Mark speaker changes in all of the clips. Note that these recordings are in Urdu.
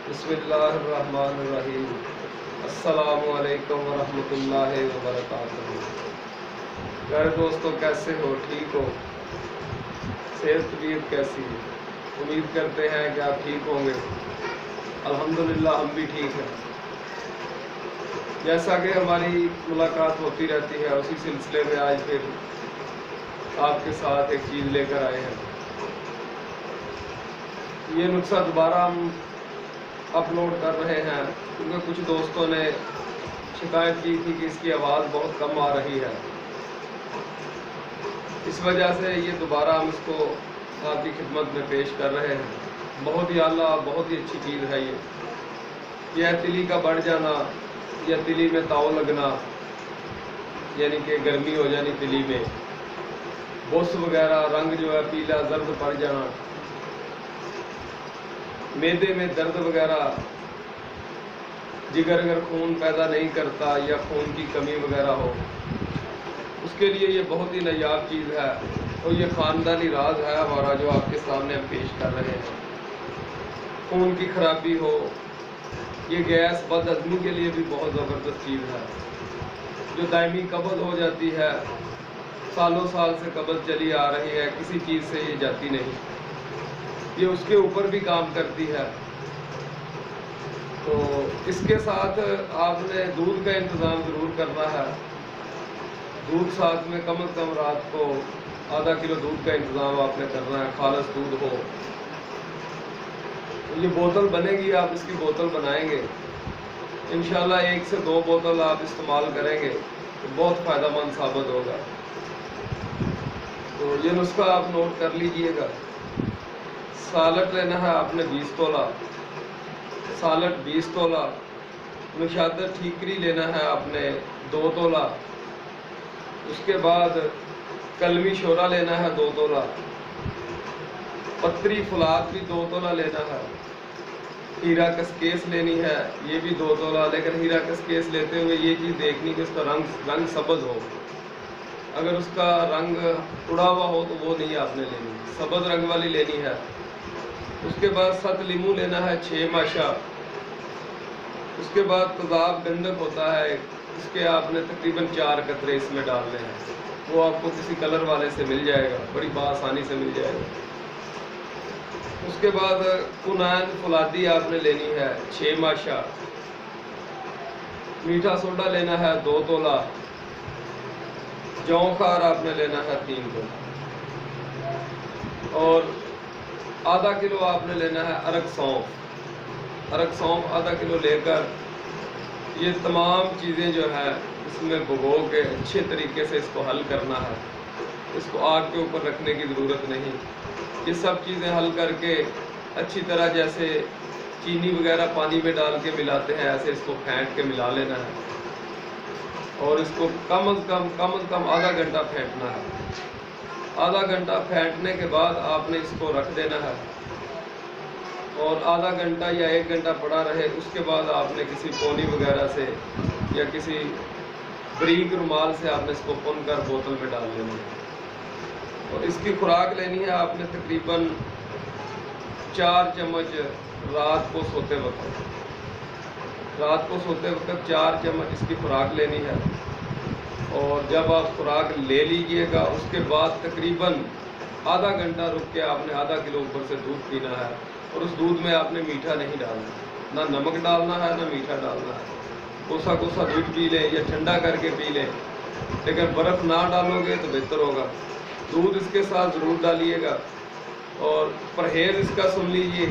Speaker 1: بسم اللہ الرحمن الرحیم۔ السلام علیکم ورحمۃ اللہ وبرکاتہ۔ پیارے دوستوں، کیسے ہو؟ ٹھیک ہو؟ صحت طبیعت کیسی ہے؟ امید کرتے ہیں کہ آپ ٹھیک ہوں گے۔ الحمدللہ ہم بھی ٹھیک ہیں۔ جیسا کہ ہماری ملاقات ہوتی رہتی ہے، اسی سلسلے میں آج پھر آپ کے ساتھ ایک چیز لے کر آئے ہیں۔ یہ نسخہ دوبارہ ہم اپلوڈ کر رہے ہیں کیونکہ کچھ دوستوں نے شکایت کی تھی کہ اس کی آواز بہت کم آ رہی ہے۔ اس وجہ سے یہ دوبارہ ہم اس کو آپ کی خدمت میں پیش کر رہے ہیں۔ بہت ہی اعلیٰ، بہت ہی اچھی چیز ہے یہ ہے تلی کا بڑھ جانا یا تلی میں تاؤ لگنا، یعنی کہ گرمی ہو جانی تلی میں، بوس وغیرہ، رنگ جو ہے پیلا زرد پڑ جانا، معدے میں درد وغیرہ، جگر اگر خون پیدا نہیں کرتا یا خون کی کمی وغیرہ ہو، اس کے لیے یہ بہت ہی نایاب چیز ہے اور یہ خاندانی راز ہے ہمارا جو آپ کے سامنے ہم پیش کر رہے ہیں۔ خون کی خرابی ہو، یہ گیس بد ہضمی کے لیے بھی بہت زبردست چیز ہے۔ جو دائمی قبض ہو جاتی ہے، سالوں سال سے قبض چلی آ رہی ہے، کسی چیز سے یہ جاتی نہیں، یہ اس کے اوپر بھی کام کرتی ہے۔ تو اس کے ساتھ آپ نے دودھ کا انتظام ضرور کرنا ہے۔ دودھ ساتھ میں کم از کم رات کو آدھا کلو دودھ کا انتظام آپ نے کرنا ہے، خالص دودھ ہو۔ یہ بوتل بنے گی، آپ اس کی بوتل بنائیں گے انشاءاللہ 1 سے 2 بوتل آپ استعمال کریں گے تو بہت فائدہ مند ثابت ہوگا۔ تو یہ نسخہ آپ نوٹ کر لیجئے گا۔ سالٹ لینا ہے آپ نے 20 تولہ، سالٹ 20 تولہ، نشادر ٹھیکری لینا ہے آپ نے 2 تولہ، اس کے بعد کلمی شورا لینا ہے 2 تولہ، پتری فلاد بھی 2 تولہ لینا ہے، ہیرا کسکیس لینی ہے، یہ بھی 2 تولہ، لیکن ہیرا کسکیس لیتے ہوئے یہ چیز دیکھنی کہ اس کا رنگ سبز ہو۔ اگر اس کا رنگ اڑا ہوا ہو تو وہ نہیں آپ نے لینی، سبز رنگ والی لینی ہے۔ اس کے بعد 7 لیمو لینا ہے 6 ماشا، اس کے بعد تذاب گندک ہوتا ہے، اس کے آپ نے تقریباً 4 قطرے اس میں ڈالنے ہیں، وہ آپ کو کسی کلر والے سے مل جائے گا، بڑی بآسانی سے مل جائے گا۔ اس کے بعد کنائن فلادی آپ نے لینی ہے 6 ماشا، میٹھا سوڈا لینا ہے 2 تولہ، جو خار آپ نے لینا ہے 3 تولہ، اور آدھا کلو آپ نے لینا ہے ارگ سونف آدھا کلو لے کر یہ تمام چیزیں جو ہے اس میں بھگو کے اچھے طریقے سے اس کو حل کرنا ہے۔ اس کو آگ کے اوپر رکھنے کی ضرورت نہیں، یہ سب چیزیں حل کر کے اچھی طرح جیسے چینی وغیرہ پانی میں ڈال کے ملاتے ہیں ایسے اس کو پھینٹ کے ملا لینا ہے، اور اس کو کم از کم آدھا گھنٹہ پھینٹنا ہے۔ آدھا گھنٹہ پھینٹنے کے بعد آپ نے اس کو رکھ دینا ہے، اور آدھا گھنٹہ یا 1 گھنٹہ پڑا رہے، اس کے بعد آپ نے کسی پونی وغیرہ سے یا کسی بریک رومال سے آپ نے اس کو پن کر بوتل میں ڈال لینا ہے۔ اور اس کی خوراک لینی ہے آپ نے تقریباً 4 چمچ رات کو سوتے وقت 4 چمچ اس کی خوراک لینی ہے۔ اور جب آپ خوراک لے لیجئے گا اس کے بعد تقریباً آدھا گھنٹہ رک کے آپ نے آدھا کلو اوپر سے دودھ پینا ہے، اور اس دودھ میں آپ نے میٹھا نہیں ڈالنا، نہ نمک ڈالنا ہے نہ میٹھا ڈالنا ہے۔ کوسا دودھ پی لیں یا ٹھنڈا کر کے پی لیں، لیکن برف نہ ڈالو گے تو بہتر ہوگا۔ دودھ اس کے ساتھ ضرور ڈالیے گا، اور پرہیز اس کا سن لیجئے،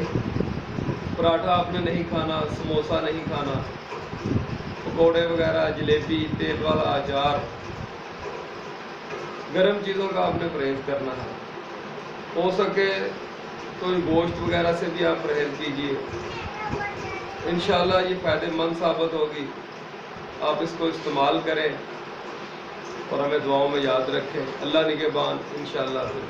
Speaker 1: پراٹھا آپ نے نہیں کھانا، سموسا نہیں کھانا، پکوڑے وغیرہ، جلیبی، تیل والا اچار، گرم چیزوں کا آپ نے پرہیز کرنا ہے۔ ہو سکے تو گوشت وغیرہ سے بھی آپ پرہیز کیجئے، انشاءاللہ یہ فائدہ مند ثابت ہوگی۔ آپ اس کو استعمال کریں اور ہمیں دعاؤں میں یاد رکھیں۔ اللہ نگہبان، انشاءاللہ پھر